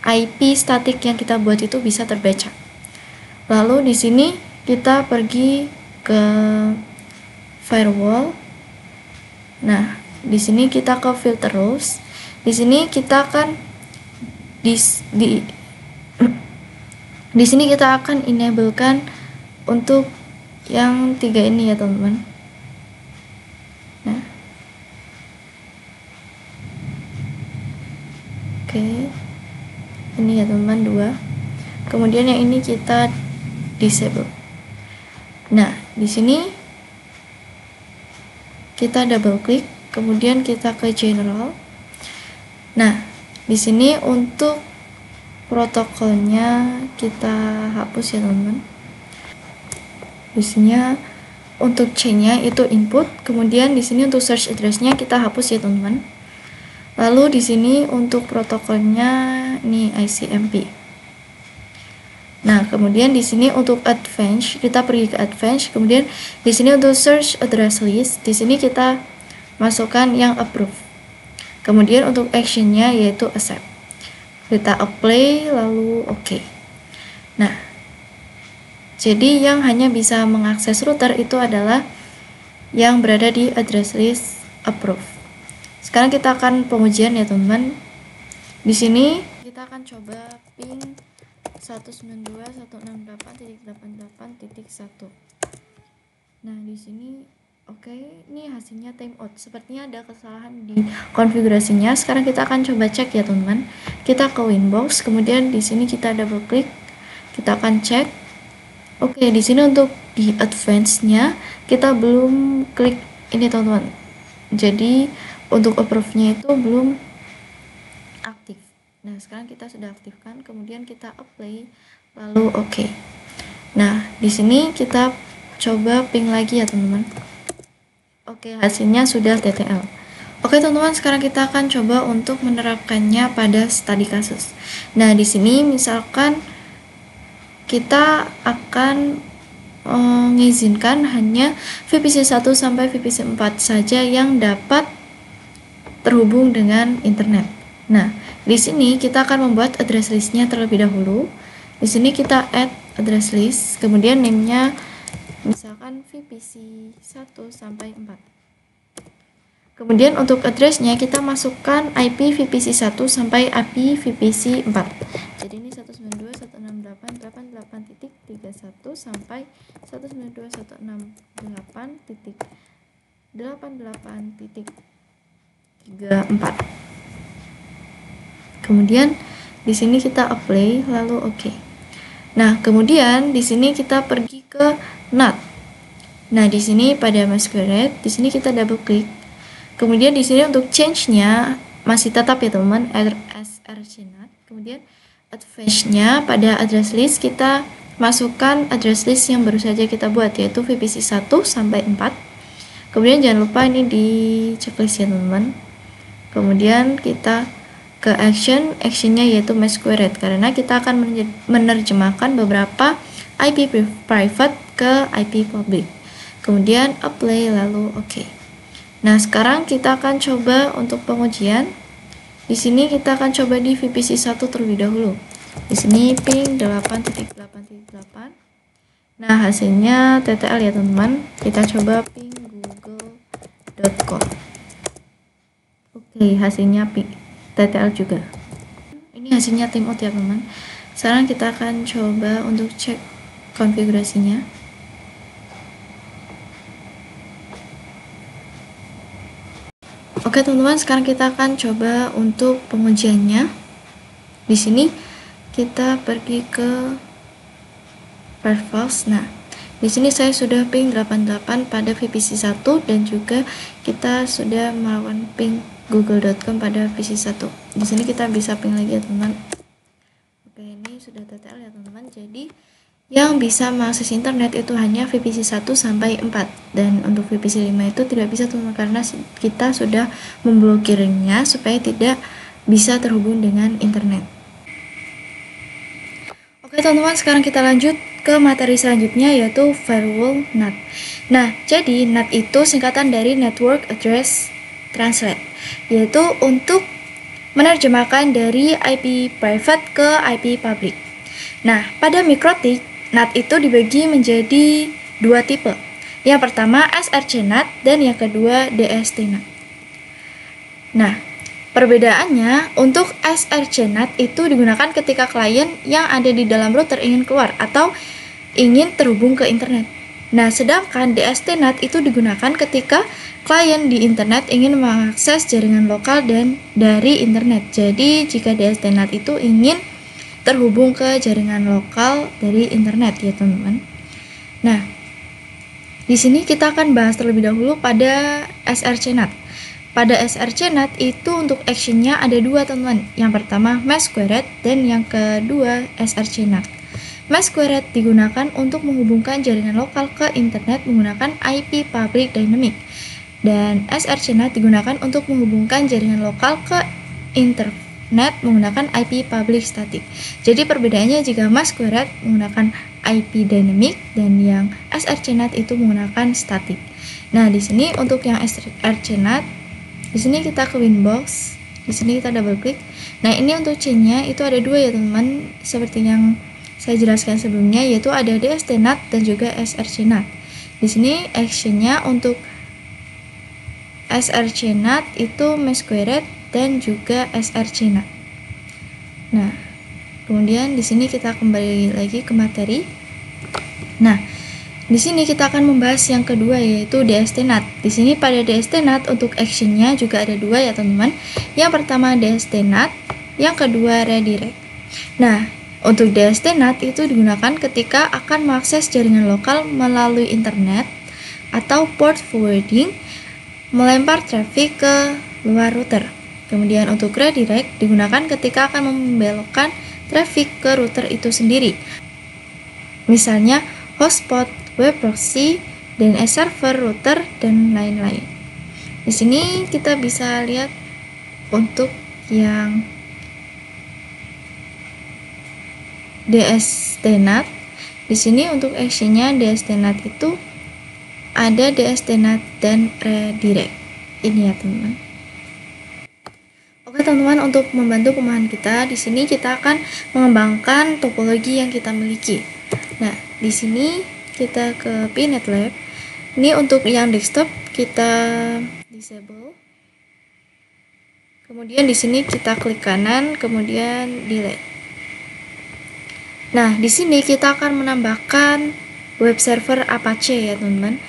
IP statik yang kita buat itu bisa terbaca. Lalu di sini kita pergi ke firewall. Nah, di sini kita ke filter rules. Di sini kita akan di sini kita akan enablekan untuk yang 3 ini ya teman-teman. Nah, oke, ini ya teman-teman 2. Kemudian yang ini kita disable. Nah, di sini kita double klik. Kemudian kita ke general. Nah, di sini untuk protokolnya kita hapus ya teman-teman. Di sini untuk chain-nya itu input. Kemudian di sini untuk search address-nya kita hapus ya teman-teman. Lalu di sini untuk protokolnya ini ICMP. Nah, kemudian di sini untuk advanced kita pergi ke advanced. Kemudian di sini untuk search address list, di sini kita masukkan yang approve. Kemudian untuk action-nya yaitu accept. Kita apply lalu oke. Nah, jadi yang hanya bisa mengakses router itu adalah yang berada di address list approve. Sekarang kita akan pengujian ya teman-teman. Di sini kita akan coba ping 192.168.88.1. Nah, di sini oke, ini hasilnya timeout. Sepertinya ada kesalahan di konfigurasinya. Sekarang kita akan coba cek ya teman-teman. Kita ke Winbox, kemudian di sini kita double klik. Kita akan cek. Oke, di sini untuk di advance-nya kita belum klik ini teman-teman. Jadi untuk approve-nya itu belum aktif. Nah, sekarang kita sudah aktifkan, kemudian kita apply lalu oke. Nah, di sini kita coba ping lagi ya teman-teman. Oke, hasilnya sudah TTL. Oke teman-teman, sekarang kita akan coba untuk menerapkannya pada studi kasus. Nah, di sini misalkan kita akan mengizinkan hanya VPC 1 sampai VPC 4 saja yang dapat terhubung dengan internet. Nah, di sini kita akan membuat address listnya terlebih dahulu. Di sini kita add address list, kemudian name-nya misalkan VPC 1 sampai 4. Kemudian untuk address-nya kita masukkan IP VPC 1 sampai IP VPC 4. Jadi ini 192.168.88.31 sampai 192.168.88.34. Kemudian di sini kita apply lalu oke. Nah, kemudian di sini kita pergi ke NAT. Nah, di sini pada masquerade, di sini kita double klik. Kemudian di sini untuk change-nya masih tetap ya teman-teman, srcNAT. Kemudian advanced-nya pada address list kita masukkan address list yang baru saja kita buat, yaitu VPC 1 sampai 4. Kemudian jangan lupa ini di checklist ya teman-teman. Kemudian kita ke actionnya yaitu masquerade, karena kita akan menerjemahkan beberapa IP private ke IP public. Kemudian apply lalu oke. Nah, sekarang kita akan coba untuk pengujian. Di sini kita akan coba di VPC 1 terlebih dahulu. Di sini ping 8.8.8. Nah, hasilnya TTL ya teman-teman. Kita coba ping google.com. Oke, hasilnya ping TTL juga. Ini hasilnya timeout ya teman-teman. Sekarang kita akan coba untuk cek konfigurasinya. Oke teman-teman, sekarang kita akan coba untuk pengujiannya. Di sini kita pergi ke Firefox. Nah, di sini saya sudah ping 88 pada VPC 1 dan juga kita sudah melakukan ping google.com pada VPC 1. Di sini kita bisa ping lagi ya teman-teman. Oke, ini sudah TTL ya teman-teman. Jadi yang bisa mengakses internet itu hanya VPC 1 sampai 4, dan untuk VPC 5 itu tidak bisa teman-teman karena kita sudah memblokirnya supaya tidak bisa terhubung dengan internet. Oke teman-teman, sekarang kita lanjut ke materi selanjutnya yaitu firewall NAT. Nah, jadi NAT itu singkatan dari Network Address Translate, yaitu untuk menerjemahkan dari IP private ke IP public. Nah, pada MikroTik NAT itu dibagi menjadi dua tipe. Yang pertama srcNAT dan yang kedua DST-NAT. Nah, perbedaannya untuk srcNAT itu digunakan ketika klien yang ada di dalam router ingin keluar atau ingin terhubung ke internet. Nah, sedangkan DST-NAT itu digunakan ketika klien di internet ingin mengakses jaringan lokal dan dari internet. Jadi, jika DST-NAT itu ingin terhubung ke jaringan lokal dari internet ya teman-teman. Nah, di sini kita akan bahas terlebih dahulu pada srcNAT. Pada srcNAT itu untuk actionnya ada dua teman-teman. Yang pertama masquerade dan yang kedua srcNAT. Masquerade digunakan untuk menghubungkan jaringan lokal ke internet menggunakan IP public dynamic, dan srcNAT digunakan untuk menghubungkan jaringan lokal ke internet menggunakan IP public static. Jadi perbedaannya jika masquerade menggunakan IP dynamic dan yang srcNAT itu menggunakan static. Nah, di sini untuk yang srcNAT, di sini kita ke Winbox, di sini kita double klik. Nah, ini untuk chain-nya itu ada dua ya teman-teman, seperti yang saya jelaskan sebelumnya, yaitu ada DST-NAT dan juga srcNAT. Di sini action-nya untuk srcNAT itu masquerade dan juga srcNAT. Nah, kemudian di sini kita kembali lagi ke materi. Nah, di sini kita akan membahas yang kedua yaitu DST-NAT. Di sini pada DST-NAT untuk actionnya juga ada dua ya teman-teman. Yang pertama DST-NAT, yang kedua redirect. Nah, untuk DST-NAT itu digunakan ketika akan mengakses jaringan lokal melalui internet atau port forwarding, melempar traffic ke luar router. Kemudian untuk redirect digunakan ketika akan membelokkan traffic ke router itu sendiri. Misalnya hotspot, web proxy, DNS server, router, dan lain-lain. Di sini kita bisa lihat untuk yang DST-NAT. Di sini untuk actionnya DST-NAT itu ada DST-NAT dan redirect. Ini ya teman-teman. Oke teman-teman, untuk membantu pemahaman kita, di sini kita akan mengembangkan topologi yang kita miliki. Nah, di sini kita ke pNetLab. Ini untuk yang desktop kita disable. Kemudian di sini kita klik kanan, kemudian delete. Nah, di sini kita akan menambahkan web server Apache ya, teman-teman.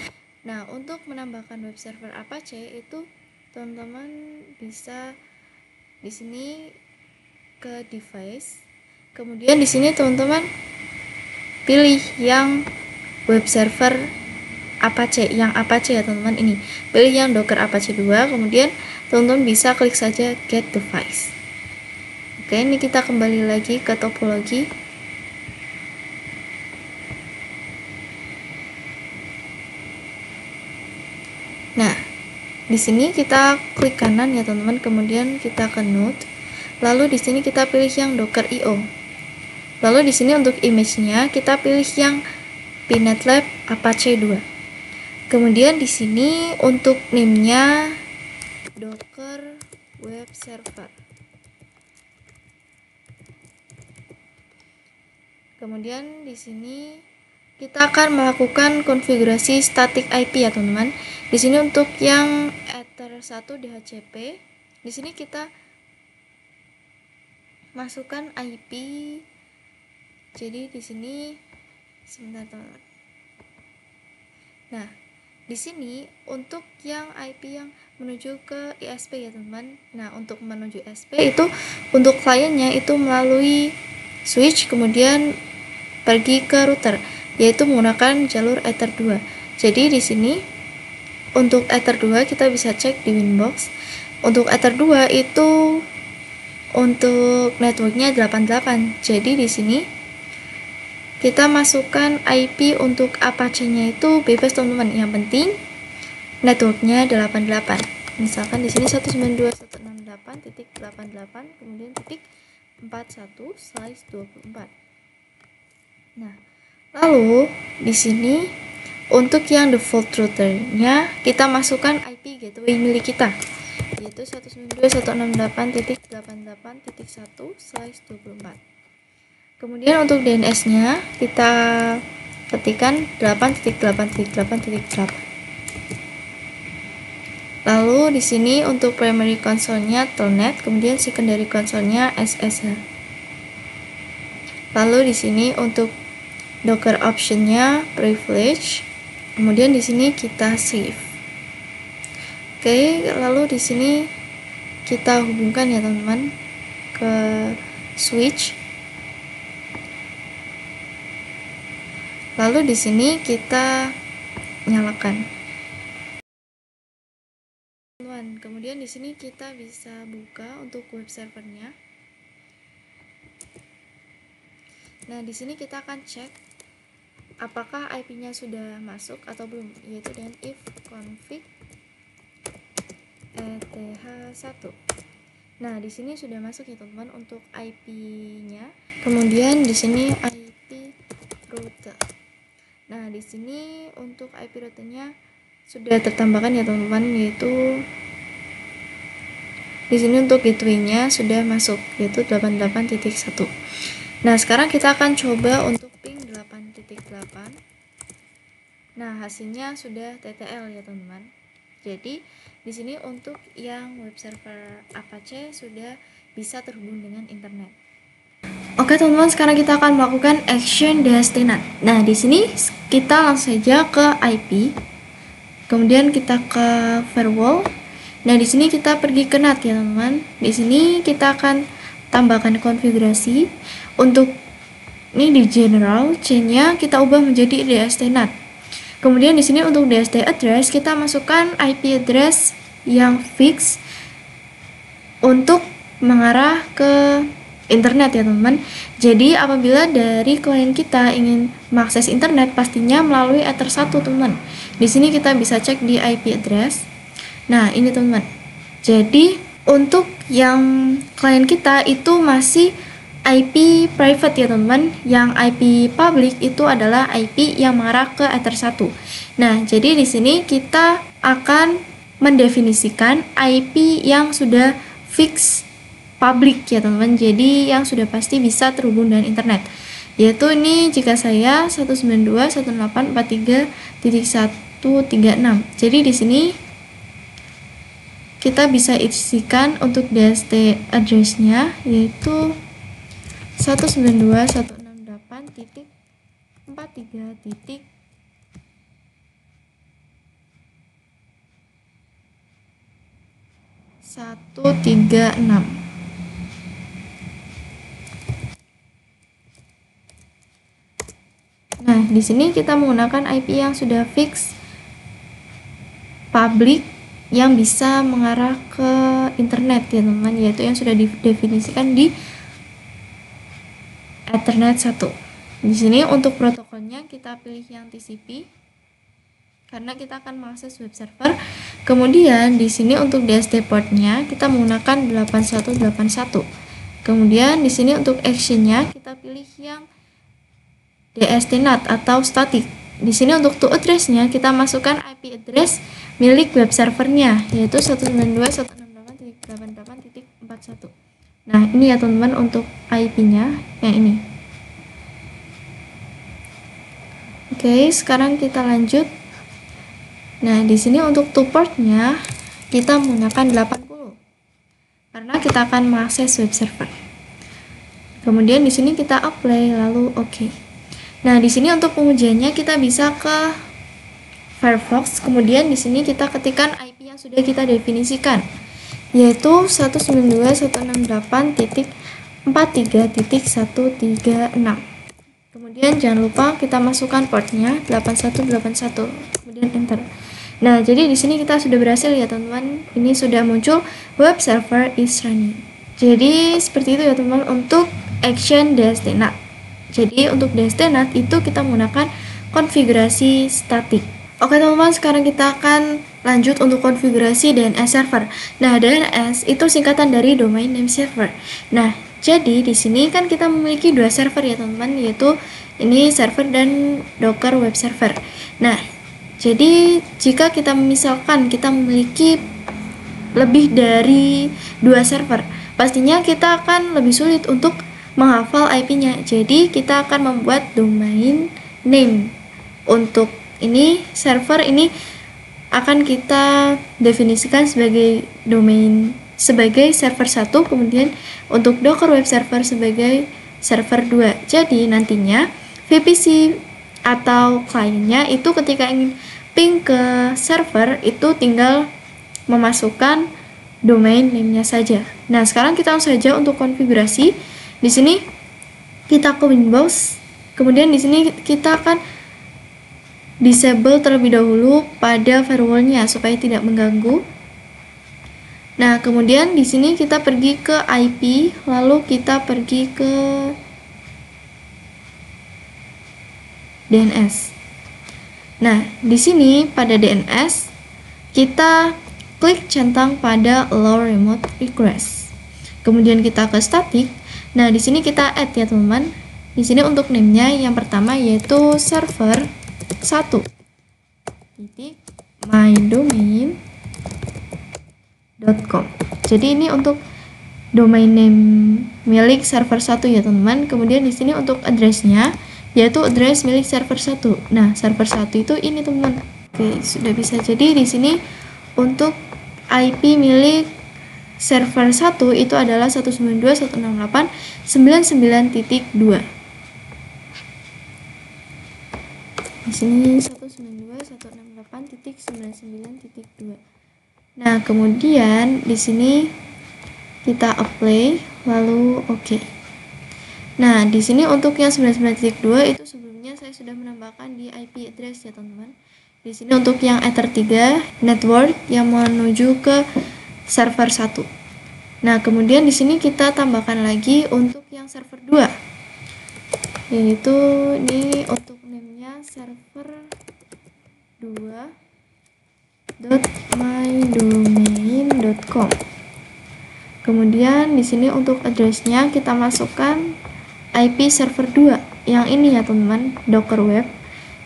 Nah, untuk menambahkan web server Apache itu teman-teman bisa di sini ke device. Kemudian di sini teman-teman pilih yang web server Apache, yang Apache ya teman-teman, ini. Pilih yang Docker Apache 2, kemudian teman-teman bisa klik saja get device. Oke, ini kita kembali lagi ke topologi. Nah, di sini kita klik kanan ya teman-teman, kemudian kita ke node. Lalu di sini kita pilih yang Docker IO. Lalu di sini untuk image-nya kita pilih yang pNetLab Apache 2. Kemudian di sini untuk name-nya Docker Web Server. Kemudian di sini kita akan melakukan konfigurasi static IP ya teman-teman. Di sini untuk yang Ether 1 DHCP, di sini kita masukkan IP. Jadi di sini sebentar teman-teman. Nah, di sini untuk yang IP yang menuju ke ISP ya teman-teman. Nah, untuk menuju ISP itu untuk kliennya itu melalui switch kemudian pergi ke router, yaitu menggunakan jalur Ether 2. Jadi di sini untuk Ether 2 kita bisa cek di Winbox. Untuk Ether 2 itu untuk networknya 88. Jadi di sini kita masukkan IP untuk Apache-nya itu bebas teman-teman. Yang penting networknya 88. Misalkan di sini 192.168.88 kemudian titik 41/24. Nah, lalu di sini untuk yang default routernya kita masukkan IP gateway milik kita, yaitu 192.168.88.1/24. Kemudian untuk DNS-nya kita ketikkan 8.8.8.8. Lalu di sini untuk primary console-nya Telnet, kemudian secondary console-nya SSH. Lalu di sini untuk Docker option-nya privilege. Kemudian di sini kita save. Oke, lalu di sini kita hubungkan ya teman-teman ke switch. Lalu di sini kita nyalakan. Kemudian di sini kita bisa buka untuk web servernya. Nah, di sini kita akan cek apakah IP-nya sudah masuk atau belum, yaitu dengan if config eth1. Nah, di sini sudah masuk ya teman-teman untuk IP-nya. Kemudian di sini IP router. Nah, di sini untuk IP routernya sudah tertambahkan ya teman-teman, yaitu di sini untuk gateway-nya sudah masuk, yaitu 88.1. Nah, sekarang kita akan coba untuk ping 8.8. Nah, hasilnya sudah TTL ya teman-teman. Jadi di sini untuk yang web server Apache sudah bisa terhubung dengan internet. Oke teman-teman, sekarang kita akan melakukan action DHCNAT. Nah, di sini kita langsung saja ke IP. Kemudian kita ke firewall. Nah, di sini kita pergi ke NAT ya teman-teman. Di sini kita akan tambahkan konfigurasi. Untuk ini di general, chain-nya kita ubah menjadi DHCNAT. Kemudian di sini untuk DHT address kita masukkan IP address yang fix untuk mengarah ke internet ya teman-teman. Jadi apabila dari klien kita ingin mengakses internet pastinya melalui Ether 1 teman-teman. Di sini kita bisa cek di IP address. Nah, ini teman-teman. Jadi untuk yang klien kita itu masih IP private ya teman-teman. Yang IP public itu adalah IP yang mengarah ke Ether 1. Nah, jadi di sini kita akan mendefinisikan IP yang sudah fix public ya teman-teman, jadi yang sudah pasti bisa terhubung dengan internet. yaitu ini jika saya 192.168.43.136. Jadi di sini kita bisa isikan untuk DHT address-nya yaitu 192.168.43.136. Nah, di sini kita menggunakan IP yang sudah fix public yang bisa mengarah ke internet ya teman-teman, yaitu yang sudah didefinisikan di Ethernet 1. Di sini untuk protokolnya kita pilih yang TCP karena kita akan mengakses web server. Kemudian di sini untuk DHT portnya kita menggunakan 8181. Kemudian di sini untuk actionnya kita pilih yang DST-NAT atau static. Di sini untuk to address-nya kita masukkan IP address milik web servernya yaitu 192.168.88.41. Nah, ini ya teman-teman untuk IP-nya yang ini. Oke, sekarang kita lanjut. Nah, di sini untuk to port-nya kita menggunakan 80 karena kita akan mengakses web server. Kemudian di sini kita apply lalu oke. Nah, di sini untuk pengujiannya kita bisa ke Firefox. Kemudian di sini kita ketikkan IP yang sudah kita definisikan yaitu 192.168.43.136. Kemudian jangan lupa kita masukkan portnya 8181. Kemudian enter. Nah, jadi di sini kita sudah berhasil ya teman-teman. Ini sudah muncul web server is running. Jadi seperti itu ya teman-teman untuk action DHT-NAT. Jadi untuk DHT-NAT itu kita menggunakan konfigurasi statik. Oke teman-teman, sekarang kita akan lanjut untuk konfigurasi DNS server. Nah, DNS itu singkatan dari domain name server. Nah, jadi di sini kan kita memiliki dua server ya teman-teman, yaitu ini server dan Docker web server. Nah, jadi jika kita misalkan kita memiliki lebih dari dua server, pastinya kita akan lebih sulit untuk menghafal IP-nya. Jadi kita akan membuat domain name. Untuk ini server ini akan kita definisikan sebagai domain sebagai server 1, kemudian untuk Docker web server sebagai server 2. Jadi nantinya VPC atau kliennya itu ketika ingin ping ke server itu tinggal memasukkan domain name-nya saja. Nah, sekarang kita langsung saja untuk konfigurasi. Di sini kita ke Windows, kemudian di sini kita akan disable terlebih dahulu pada firewall-nya supaya tidak mengganggu. Nah, kemudian di sini kita pergi ke IP, lalu kita pergi ke DNS. Nah, di sini pada DNS kita klik centang pada Allow Remote Request. Kemudian kita ke static. Nah, di sini kita add ya teman-teman. Di sini untuk name-nya yang pertama yaitu server 1 titik mydomain.com. Jadi ini untuk domain name milik server 1 ya teman-teman. Kemudian di sini untuk address-nya yaitu address milik server 1. Nah, server 1 itu ini teman-teman. Oke, sudah bisa. Jadi di sini untuk IP milik server 1 itu adalah 192.168.99.2. Di sini 192.168.99.2. Nah, kemudian di sini kita apply lalu oke. Nah, di sini untuk yang 99.2 itu sebelumnya saya sudah menambahkan di IP address ya teman-teman. Di sini untuk yang Ether 3 network yang menuju ke server 1. Nah, kemudian di sini kita tambahkan lagi untuk yang server 2. Yaitu ini untuk name-nya server 2.mydomain.com. Kemudian di sini untuk address-nya kita masukkan IP server 2 yang ini ya teman-teman, Docker web.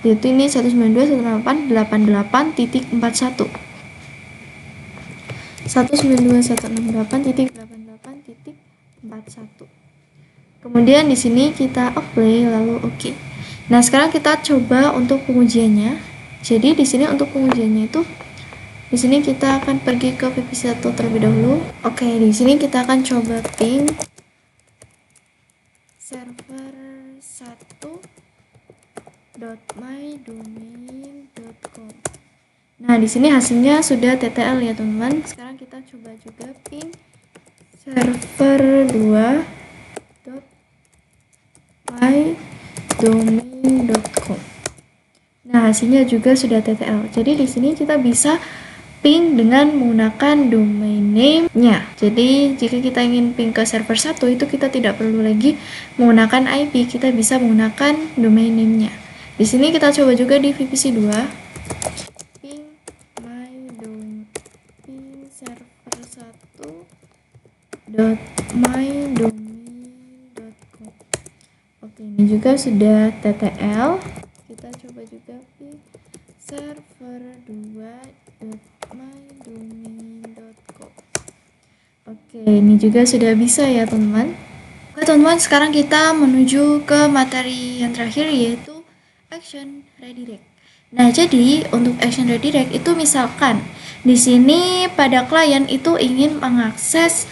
Yaitu ini 192.168.88.41. 192.168.88.41. Kemudian di sini kita apply lalu oke. Nah, sekarang kita coba untuk pengujiannya. Jadi di sini untuk pengujiannya itu di sini kita akan pergi ke VPC1 terlebih dahulu. Oke, di sini kita akan coba ping server1.mydomain.com. Nah, di sini hasilnya sudah TTL ya, teman-teman. Sekarang kita coba juga ping server2.mydomain.com. Nah, hasilnya juga sudah TTL. Jadi di sini kita bisa ping dengan menggunakan domain name-nya. Jadi jika kita ingin ping ke server 1 itu kita tidak perlu lagi menggunakan IP, kita bisa menggunakan domain name-nya. Di sini kita coba juga di VPC 2. Ping server1.mydomain.com. Oke, ini juga sudah TTL. Kita coba juga ping server2.mydomain.com. Oke, ini juga sudah bisa ya, teman-teman. Oke, teman-teman, sekarang kita menuju ke materi yang terakhir, yaitu action redirect. Nah, jadi untuk action redirect itu misalkan di sini pada klien itu ingin mengakses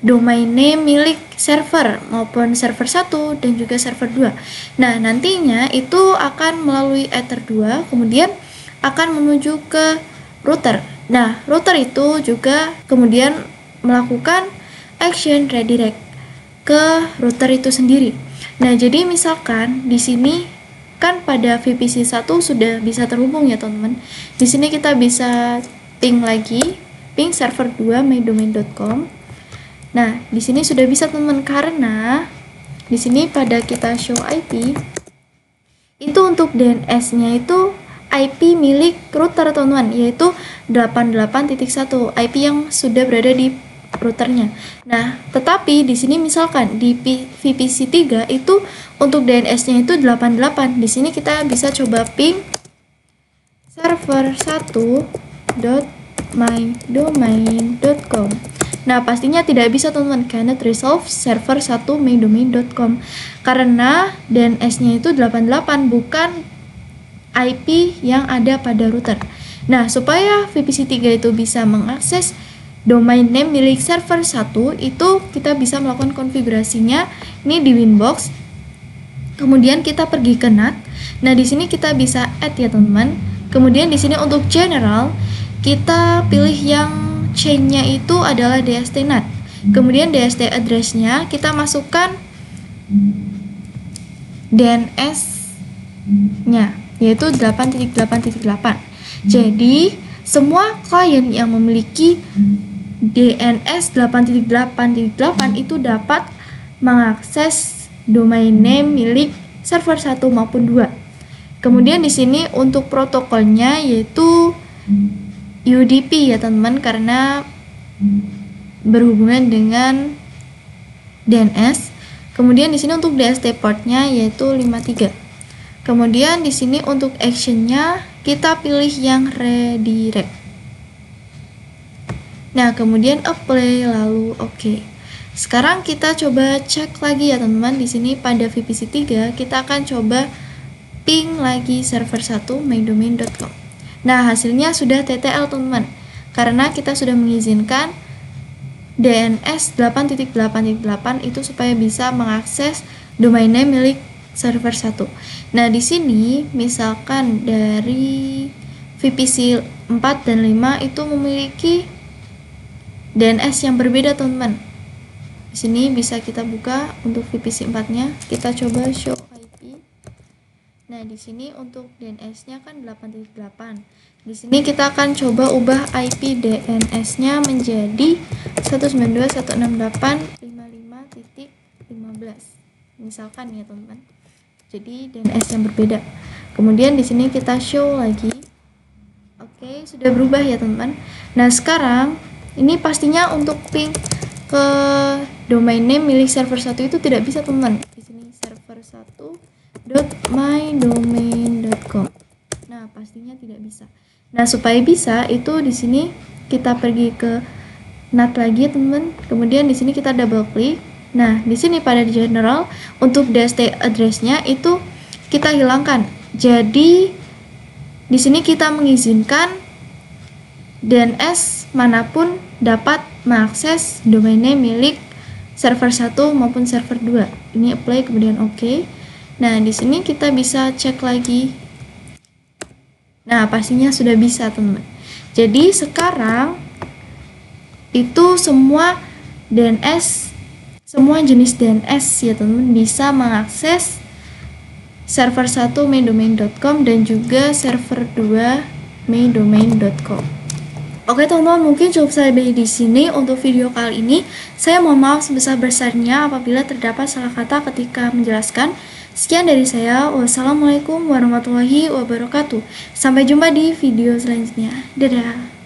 domain name milik server maupun server 1 dan juga server 2. Nah, nantinya itu akan melalui Ether 2 kemudian akan menuju ke router. Nah, router itu juga kemudian melakukan action redirect ke router itu sendiri. Nah, jadi misalkan di sini kan pada VPC 1 sudah bisa terhubung ya, teman-teman. Di sini kita bisa ping lagi, ping server 2 mydomain.com. Nah, di sini sudah bisa, teman-teman, karena di sini pada kita show IP itu untuk DNS-nya itu IP milik router, teman-teman, yaitu 88.1 IP yang sudah berada di routernya. Nah, tetapi di sini misalkan di VPC 3 itu untuk DNS-nya itu 88. Di sini kita bisa coba ping server1.mydomain.com. Nah, pastinya tidak bisa, teman-teman, cannot resolve server1.mydomain.com karena DNS-nya itu 88 bukan IP yang ada pada router. Nah, supaya VPC 3 itu bisa mengakses domain name milik server 1 itu kita bisa melakukan konfigurasinya ini di Winbox. Kemudian kita pergi ke NAT. Nah, di sini kita bisa add ya, teman-teman. Kemudian di sini untuk general kita pilih yang chain-nya itu adalah DST NAT. Kemudian DST address-nya kita masukkan DNS-nya yaitu 8.8.8. Jadi semua klien yang memiliki DNS 8.8.8 itu dapat mengakses domain name milik server 1 maupun 2. Kemudian di sini untuk protokolnya yaitu UDP ya, teman-teman, karena berhubungan dengan DNS. Kemudian di sini untuk DST portnya yaitu 53. Kemudian di sini untuk actionnya kita pilih yang redirect. Nah, kemudian apply lalu oke. Sekarang kita coba cek lagi ya, teman-teman. Di sini pada VPC 3 kita akan coba ping lagi server 1 mydomain.com. Nah, hasilnya sudah TTL, teman-teman, karena kita sudah mengizinkan DNS 8.8.8 itu supaya bisa mengakses domain name milik server 1. Nah, di sini misalkan dari VPC 4 dan 5 itu memiliki DNS yang berbeda, teman-teman. Di sini bisa kita buka untuk VPC 4-nya, kita coba show IP. Nah, di sini untuk DNS-nya kan 8.8. Di sini kita akan coba ubah IP DNS-nya menjadi 192.168.55.15. Misalkan ya, teman-teman. Jadi DNS yang berbeda. Kemudian di sini kita show lagi. Oke, sudah berubah ya, teman-teman. Nah, sekarang ini pastinya untuk ping ke domain name milik server 1 itu tidak bisa, teman-teman. Di sini server1.mydomain.com. Nah, pastinya tidak bisa. Nah, supaya bisa itu di sini kita pergi ke NAT lagi, teman-teman. Kemudian di sini kita double klik. Nah, di sini pada general untuk DST address-nya itu kita hilangkan. Jadi di sini kita mengizinkan DNS manapun dapat mengakses domain name milik server 1 maupun server 2. Ini apply kemudian oke. Nah, di sini kita bisa cek lagi. Nah, pastinya sudah bisa, teman-teman. Jadi sekarang itu semua DNS, semua jenis DNS ya teman-teman bisa mengakses server 1 maindomain.com dan juga server 2 maindomain.com. Oke teman-teman, mungkin cukup sampai di sini untuk video kali ini. Saya mohon maaf sebesar-besarnya apabila terdapat salah kata ketika menjelaskan. Sekian dari saya. Wassalamualaikum warahmatullahi wabarakatuh. Sampai jumpa di video selanjutnya. Dadah.